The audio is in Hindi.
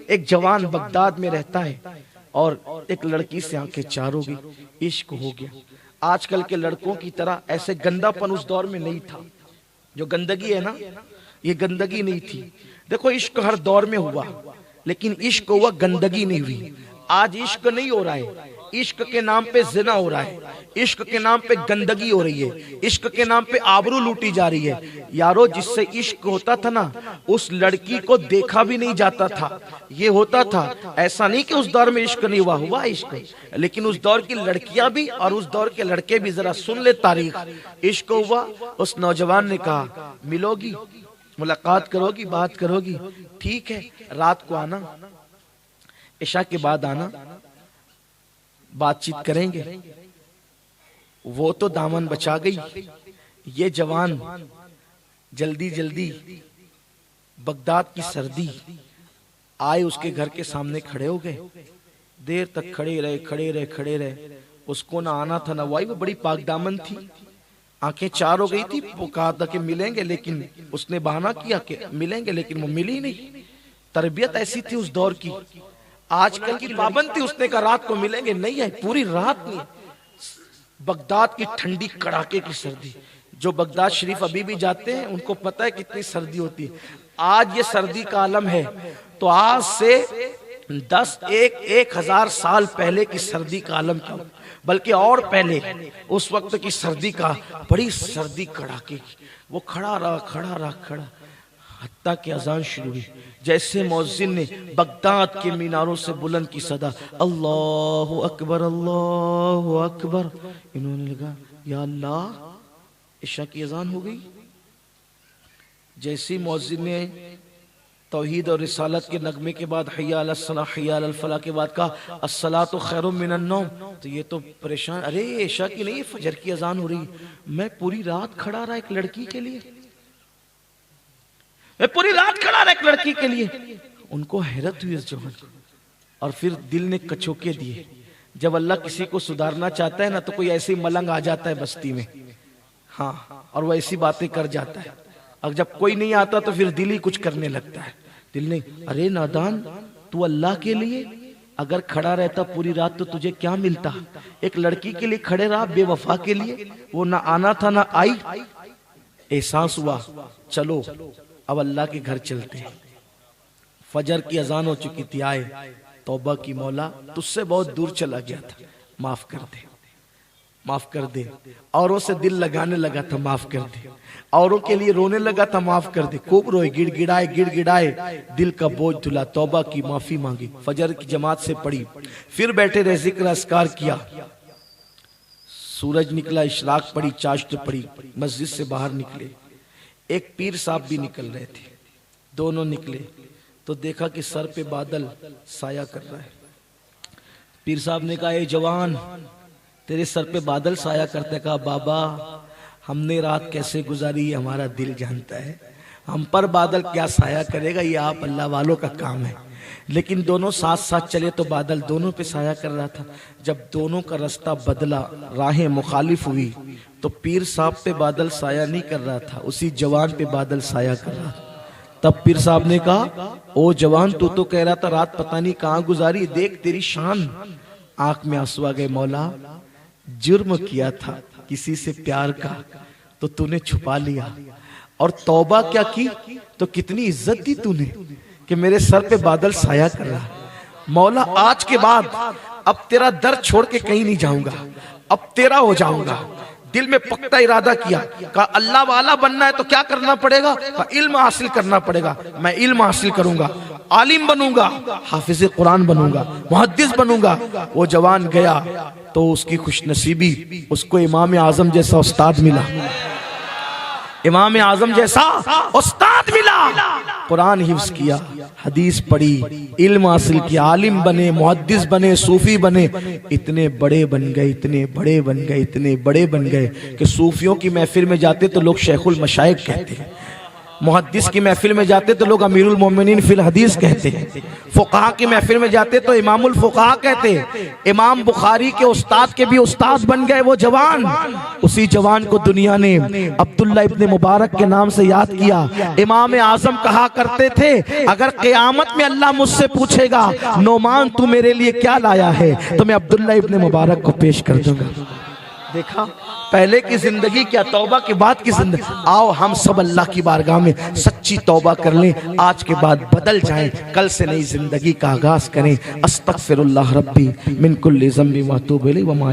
एक जवान बगदाद में रहता है और एक लड़की से आंखें चार हो गई, इश्क हो गया। आजकल के लड़कों की तरह ऐसे गंदापन उस दौर में नहीं था। जो गंदगी है ना, ये गंदगी नहीं थी। देखो इश्क हर दौर में हुआ, लेकिन इश्क हुआ, गंदगी नहीं हुई। आज इश्क नहीं हो रहा है, इश्क के नाम पे जिना हो रहा है, इश्क के नाम पे गंदगी हो रही है, इश्क के नाम पे आबरू लूटी जा रही है। यारो जिससे इश्क होता था ना, उस लड़की को देखा भी नहीं जाता था। ये होता था, ऐसा नहीं कि उस दौर में इश्क नहीं हुआ, हुआ इश्क, लेकिन उस दौर की लड़कियां भी और उस दौर के लड़के भी, जरा सुन ले तारीख। इश्क हुआ, उस नौजवान ने कहा मिलोगी, मुलाकात करोगी, बात करोगी, ठीक है रात को आना, इशा के बाद आना, बातचीत करेंगे। वो तो दामन बचा गई। ये जवान जल्दी जल्दी बगदाद की सर्दी आए, उसके घर के सामने खड़े हो गए। देर तक खड़े रहे। उसको ना आना था ना वाई, वो बड़ी पाक दामन थी, आंखें चार हो गई थी। वो कहा था कि मिलेंगे, लेकिन उसने बहाना किया कि मिलेंगे, लेकिन वो मिली नहीं। तरबियत ऐसी थी उस दौर की। आजकल की पाबंद थी, उसने कहा रात को मिलेंगे, नहीं है, पूरी रात नहीं। बगदाद की ठंडी कड़ाके की सर्दी, जो बगदाद शरीफ अभी भी जाते हैं उनको पता है कितनी सर्दी होती है। आज ये सर्दी का आलम है, तो आज से 10,000 साल पहले की सर्दी का आलम क्यों, बल्कि और पहले उस वक्त की सर्दी का, बड़ी सर्दी कड़ाके की। वो खड़ा रहा हत्ता की अजान शुरू हुई। जैसे मौजिन ने बगदाद के मीनारों से बुलंद की सदा अल्लाहु अकबर, अल्लाहु अकबर, इन्होंने लगा या अल्लाह, इशा की अजान हो गई। जैसे मौजिन ने तौहीद और रिसालत के नगमे के बाद हय्या अलस सलाह हय्या अलल फलाह के बाद कहा अस्सलातु खैरुम मिनन नौम, तो ये तो परेशान, अरे इशा की नहीं, फजर की अजान हो रही। मैं पूरी रात खड़ा रहा एक लड़की के लिए, मैं पूरी रात खड़ा रहा एक लड़की के लिए। उनको हैरत हुई इस जवान को, और फिर दिल ने कचोके दिए। जब अल्लाह किसी को सुधारना चाहता है ना, तो कोई ऐसी मलंग आ जाता है बस्ती में, हाँ, और वो ऐसी बातें कर जाता है। और जब कोई नहीं आता तो फिर दिल ही कुछ करने लगता है। दिल ने, अरे नादान, तू अल्लाह के लिए अगर खड़ा रहता पूरी रात तो तुझे क्या मिलता। एक लड़की के लिए खड़े रहा, बेवफा के लिए, वो ना आना था ना आई। एहसास हुआ, चलो अब अल्लाह के घर चलते हैं। फजर की अजान हो चुकी थी, आए, तौबा की मौला, तुझसे बहुत दूर चला गया था, माफ कर दे, माफ कर दे। औरों से दिल लगाने लगा था, माफ कर दे। औरों के लिए रोने लगा था, माफ कर दे। खूब रोए, गिड़गिड़ाए, दिल का बोझ धुला, तौबा की, माफी मांगी। फजर की जमात से पढ़ी, फिर बैठे रहे, जिक्र अस्कार किया। सूरज निकला, इशराक पड़ी, चाश्त पड़ी, मस्जिद से बाहर निकले। एक पीर साहब भी निकल रहे थे, दोनों निकले तो देखा कि सर पे बादल साया कर रहा है। पीर साहब ने कहा, ए जवान, तेरे सर पे बादल साया करते। कहा, बाबा हमने रात कैसे गुजारी हमारा दिल जानता है, हम पर बादल क्या साया करेगा, ये आप अल्लाह वालों का काम है। लेकिन दोनों साथ साथ चले तो बादल दोनों पे साया कर रहा था। जब दोनों का रास्ता बदला, राहें मुखालिफ हुई, तो पीर साहब पे बादल साया नहीं कर रहा था, उसी जवान पे बादल साया कर रहा था। तब पीर साहब ने कहा, ओ जवान, तू तो कह रहा था रात पता नहीं कहाँ गुजारी, देख तेरी शान। आंख में आंसू आ गए, मौला जुर्म किया था किसी से प्यार का, तो तूने छुपा लिया, और तौबा क्या की तो कितनी इज्जत दी तूने कि मेरे सर पे बादल साया कर रहा। मौला आज के बाद अब तेरा दर छोड़ के कहीं नहीं जाऊंगा, अब तेरा हो जाऊंगा। दिल में पक्का इरादा किया, कहा अल्लाह वाला बनना है तो क्या करना पड़ेगा, कहा इल्म हासिल करना पड़ेगा। मैं इल्म हासिल करूंगा, आलिम बनूंगा, हाफिज कुरान बनूंगा, मुहद्दिस बनूंगा। वो जवान गया तो उसकी खुशनसीबी, उसको इमाम आजम जैसा उस्ताद मिला, इमाम आजम जैसा उस्ताद मिला। कुरान हिफ्ज किया, हदीस पढ़ी, इल्म हासिल किया, आलिम बने, मुहद्दिस बने, सूफी बने। इतने बड़े बन गए, इतने बड़े बन गए, इतने बड़े बन गए कि सूफियों की महफिल में जाते तो लोग शेखुल मशाइख कहते हैं। मुहद्दिस की महफिल में जाते तो लोग अमीरुल मोमिनीन फिल हदीस कहते हैं, फुक़हा की महफिल में जाते तो इमामुल फुक़हा कहते हैं। इमाम बुखारी के उस्ताद के भी उस्ताद बन गए वो जवान। उसी जवान को दुनिया ने अब्दुल्ला इब्ने मुबारक के नाम से याद किया। इमाम आजम कहा करते थे, अगर क़यामत में अल्लाह मुझसे पूछेगा नोमान तू मेरे लिए क्या लाया है, तो मैं अब्दुल्ला इब्ने मुबारक को पेश कर दूंगा। देखा, पहले की जिंदगी क्या, तौबा के बाद की जिंदगी। आओ हम सब अल्लाह की बारगाह में सच्ची तौबा कर लें, आज के बाद बदल जाएं, कल से नई जिंदगी का आगाज करें। अस्तगफिरुल्लाह रब्बी मिन कुल्ली ज़ंबि व अतूबु इलैहि व मा